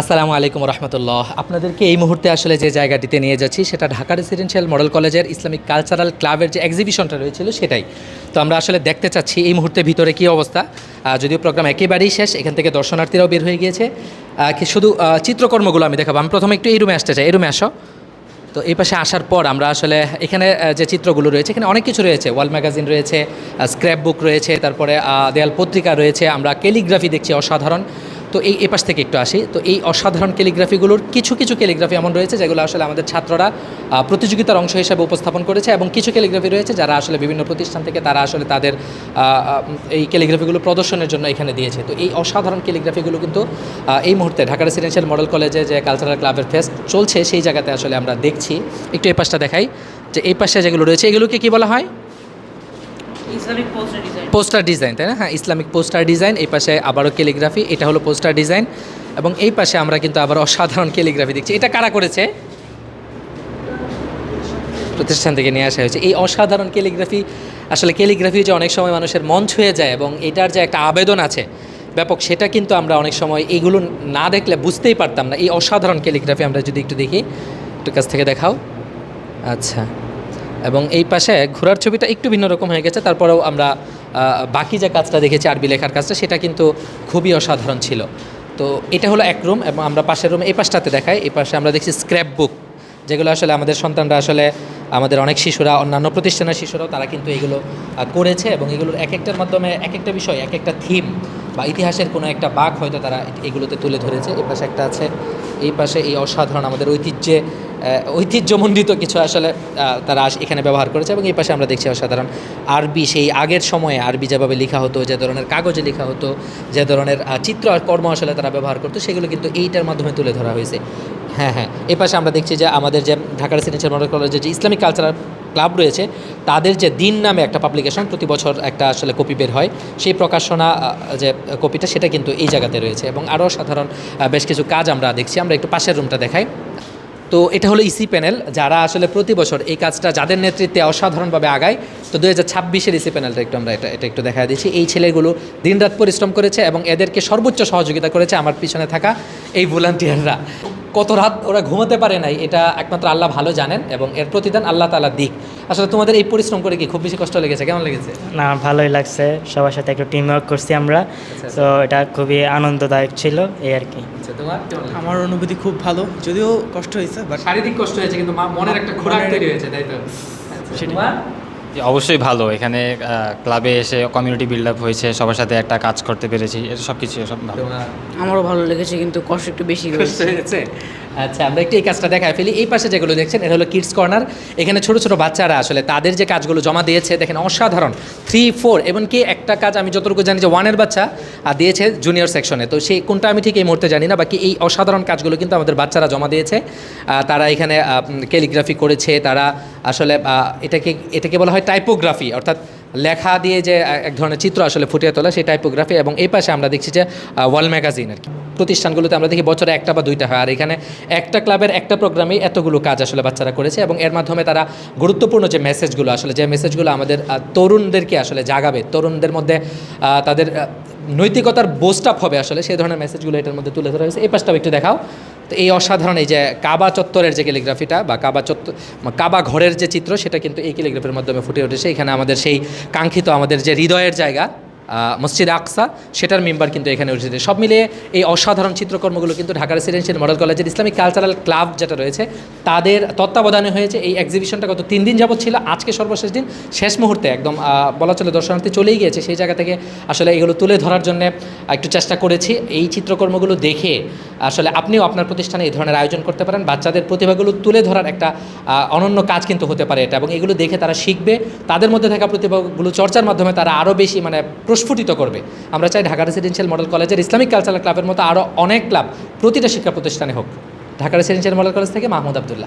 আসসালামু আলাইকুম রহমতুল্লাহ। আপনাদেরকে এই মুহূর্তে আসলে যে জায়গাটিতে নিয়ে যাচ্ছি সেটা ঢাকা রেসিডেন্সিয়াল মডেল কলেজের ইসলামিক কালচারাল ক্লাবের যে এক্সিবিশনটা রয়েছিল সেটাই। তো আমরা আসলে দেখতে চাচ্ছি এই মুহূর্তে ভিতরে কী অবস্থা। যদিও প্রোগ্রাম একেবারেই শেষ, এখান থেকে দর্শনার্থীরাও বের হয়ে গিয়েছে। শুধু চিত্রকর্মগুলো আমি দেখাবো। আমি প্রথমে একটু এই রুমে আসতে চাই, এই রুমে আসো। তো এই পাশে আসার পর আমরা আসলে এখানে যে চিত্রগুলো রয়েছে, এখানে অনেক কিছু রয়েছে। ওয়াল ম্যাগাজিন রয়েছে, স্ক্র্যাপ বুক রয়েছে, তারপরে দেয়াল পত্রিকা রয়েছে, আমরা ক্যালিগ্রাফি দেখছি অসাধারণ। তো এই পাশ থেকে একটু আসি। তো এই অসাধারণ ক্যালিগ্রাফিগুলোর কিছু কিছু ক্যালিগ্রাফি এমন রয়েছে যেগুলো আসলে আমাদের ছাত্ররা প্রতিযোগিতার অংশ হিসেবে উপস্থাপন করেছে, এবং কিছু ক্যালিগ্রাফি রয়েছে যারা আসলে বিভিন্ন প্রতিষ্ঠান থেকে তারা আসলে তাদের এই ক্যালিগ্রাফিগুলো প্রদর্শনের জন্য এখানে দিয়েছে। তো এই অসাধারণ ক্যালিগ্রাফিগুলো কিন্তু এই মুহূর্তে ঢাকা রেসিডেন্সিয়াল মডেল কলেজে যে কালচারাল ক্লাবের ফেস্ট চলছে সেই জায়গাতে আসলে আমরা দেখছি। একটু এই পাশটা দেখাই, যে এই পাশে যেগুলো রয়েছে এগুলোকে কী বলা হয়? Islamic poster design. Poster design, তাই না? হ্যাঁ, ইসলামিক পোস্টার ডিজাইন। এই পাশে আবারও ক্যালিগ্রাফি, এটা হলো পোস্টার ডিজাইন। এবং এই পাশে আমরা কিন্তু আবার অসাধারণ ক্যালিগ্রাফি দেখছি। এটা কারা করেছে? প্রতিষ্ঠান থেকে নিয়ে আসা হয়েছে। এই অসাধারণ ক্যালিগ্রাফি, আসলে ক্যালিগ্রাফি যে অনেক সময় মানুষের মন ছুঁয়ে যায় এবং এটার যে একটা আবেদন আছে ব্যাপক, সেটা কিন্তু আমরা অনেক সময় এইগুলো না দেখলে বুঝতেই পারতাম না। এই অসাধারণ ক্যালিগ্রাফি আমরা যদি একটু দেখি, একটু কাছ থেকে দেখাও। আচ্ছা, এবং এই পাশে ঘোড়ার ছবিটা একটু ভিন্ন রকম হয়ে গেছে, তারপরেও আমরা বাকি যে কাজটা দেখেছি আরবি লেখার কাজটা, সেটা কিন্তু খুবই অসাধারণ ছিল। তো এটা হলো এক রুম, এবং আমরা পাশের রুম এই পাশটাতে দেখাই। এই পাশে আমরা দেখছি স্ক্র্যাপ বুক, যেগুলো আসলে আমাদের সন্তানরা আসলে আমাদের অনেক শিশুরা, অন্যান্য প্রতিষ্ঠানের শিশুরাও তারা কিন্তু এগুলো করেছে, এবং এগুলোর এক একটার মাধ্যমে এক একটা বিষয়, এক একটা থিম বা ইতিহাসের কোনো একটা বাঁক হয়তো তারা এগুলোতে তুলে ধরেছে। এই পাশে একটা আছে, এই পাশে এই অসাধারণ আমাদের ঐতিহ্যমণ্ডিত কিছু আসলে তারা এখানে ব্যবহার করেছে। এবং এই পাশে আমরা দেখছি অসাধারণ আরবি, সেই আগের সময়ে আরবি যেভাবে লেখা হতো, যে ধরনের কাগজে লেখা হতো, যে ধরনের চিত্র আর কর্ম আসলে তারা ব্যবহার করতো, সেগুলো কিন্তু এইটার মাধ্যমে তুলে ধরা হয়েছে। হ্যাঁ হ্যাঁ, এই পাশে আমরা দেখছি যে আমাদের যে ঢাকা রেসিডেন্সিয়াল মডেল কলেজের যে ইসলামিক কালচারাল ক্লাব রয়েছে, তাদের যে দিন নামে একটা পাবলিকেশন প্রতি বছর একটা আসলে কপি বের হয়, সেই প্রকাশনা যে কপিটা সেটা কিন্তু এই জায়গাতে রয়েছে। এবং আরও সাধারণ বেশ কিছু কাজ আমরা দেখছি। আমরা একটু পাশের রুমটা দেখাই। তো এটা হলো ইসি প্যানেল, যারা আসলে প্রতি বছর এই কাজটা যাদের নেতৃত্বে অসাধারণভাবে আগায়। তো 2026-এর ইসি প্যানেলটা একটু আমরা এটা একটু দেখা দিচ্ছি। এই ছেলেগুলো দিনরাত পরিশ্রম করেছে এবং এদেরকে সর্বোচ্চ সহযোগিতা করেছে আমার পিছনে থাকা এই ভলান্টিয়াররা। কত রাত ওরা ঘুমাতে পারে নাই, এটা একমাত্র আল্লাহ ভালো জানেন, এবং এর প্রতিদান আল্লাহ তাআলার দিক। আসলে তোমাদের এই পরিশ্রম করে কি খুব বেশি কষ্ট লেগেছে? কেমন লেগেছে? না, ভালোই লাগছে। সবার সাথে একটু টিম ওয়ার্ক করছি আমরা, তো এটা খুবই আনন্দদায়ক ছিল, এই আর কি। তোমার কেমন লাগছে? আমার অনুভূতি খুব ভালো, যদিও কষ্ট হয়েছে, বাট শারীরিক কষ্ট হয়েছে, কিন্তু মনের একটা খোরাক তৈরি হয়েছে, তাই তো? তোমার? জি, অবশ্যই ভালো। এখানে ক্লাবে এসে কমিউনিটি বিল্ড আপ হয়েছে, সবার সাথে একটা কাজ করতে পেরেছি, এটা সব কিছু সব ভালো। তোমার আমারও ভালো লেগেছে, কিন্তু কষ্ট একটু বেশি কষ্ট হয়েছে? আচ্ছা, আমরা একটু এই কাজটা দেখায় ফেলি। এই পাশে যেগুলো দেখছেন এটা হলো কিডস কর্নার। এখানে ছোট ছোট বাচ্চারা আসলে তাদের যে কাজগুলো জমা দিয়েছে দেখেন অসাধারণ। 3, 4, এমনকি একটা কাজ আমি যতটুকু জানি যে 1-এর বাচ্চা দিয়েছে জুনিয়র সেকশনে। তো সেই কোনটা আমি ঠিক এই মুহূর্তে জানি না, বাকি এই অসাধারণ কাজগুলো কিন্তু আমাদের বাচ্চারা জমা দিয়েছে। তারা এখানে ক্যালিগ্রাফি করেছে, তারা আসলে এটাকে বলা হয় টাইপোগ্রাফি, অর্থাৎ লেখা দিয়ে যে এক ধরনের চিত্র আসলে ফুটিয়ে তোলা, সেই টাইপোগ্রাফি। এবং এই পাশে আমরা দেখছি যে ওয়াল ম্যাগাজিন আর কি। প্রতিষ্ঠানগুলোতে আমরা দেখি বছরে 1টা বা 2টা হয়, আর এখানে একটা ক্লাবের একটা প্রোগ্রামেই এতগুলো কাজ আসলে বাচ্চারা করেছে, এবং এর মাধ্যমে তারা গুরুত্বপূর্ণ যে মেসেজগুলো আসলে, যে মেসেজগুলো আমাদের তরুণদেরকে আসলে জাগাবে, তরুণদের মধ্যে তাদের নৈতিকতার বোস্ট আপ হবে আসলে, সেই ধরনের মেসেজগুলো এটার মধ্যে তুলে ধরা হয়েছে। এই পাশটাও একটু দেখাও। তো এই অসাধারণ এই যে কাবা চত্বরের যে ক্যালিগ্রাফিটা বা কাবা ঘরের যে চিত্র, সেটা কিন্তু এই ক্যালিগ্রাফির মাধ্যমে ফুটে উঠেছে। এখানে আমাদের সেই কাঙ্ক্ষিত আমাদের যে হৃদয়ের জায়গা মসজিদ আকসা, সেটার মেম্বার কিন্তু এখানে উঠেছে। সব মিলিয়ে এই অসাধারণ চিত্রকর্মগুলো কিন্তু ঢাকা রেসিডেন্সিয়াল মডেল কলেজের ইসলামিক কালচারাল ক্লাব যেটা রয়েছে তাদের তত্ত্বাবধানে হয়েছে। এই এক্সিবিশনটা গত 3 দিন যাবত ছিল, আজকে সর্বশেষ দিন, শেষ মুহূর্তে একদম বলা চলে দর্শনার্থী চলেই গিয়েছে। সেই জায়গা থেকে আসলে এগুলো তুলে ধরার জন্য একটু চেষ্টা করেছি। এই চিত্রকর্মগুলো দেখে আসলে আপনিও আপনার প্রতিষ্ঠানে এই ধরনের আয়োজন করতে পারেন। বাচ্চাদের প্রতিভাগুলো তুলে ধরার একটা অনন্য কাজ কিন্তু হতে পারে এটা, এবং এগুলো দেখে তারা শিখবে, তাদের মধ্যে থাকা প্রতিভাগুলো চর্চার মাধ্যমে তারা আরও বেশি প্রস্ফুটিত করবে। আমরা চাই ঢাকা রেসিডেন্সিয়াল মডেল কলেজের ইসলামিক কালচারাল ক্লাবের মতো আরও অনেক ক্লাব প্রতিটা শিক্ষা প্রতিষ্ঠানে হোক। ঢাকা রেসিডেন্সিয়াল মডেল কলেজ থেকে মাহমুদ আবদুল্লাহ।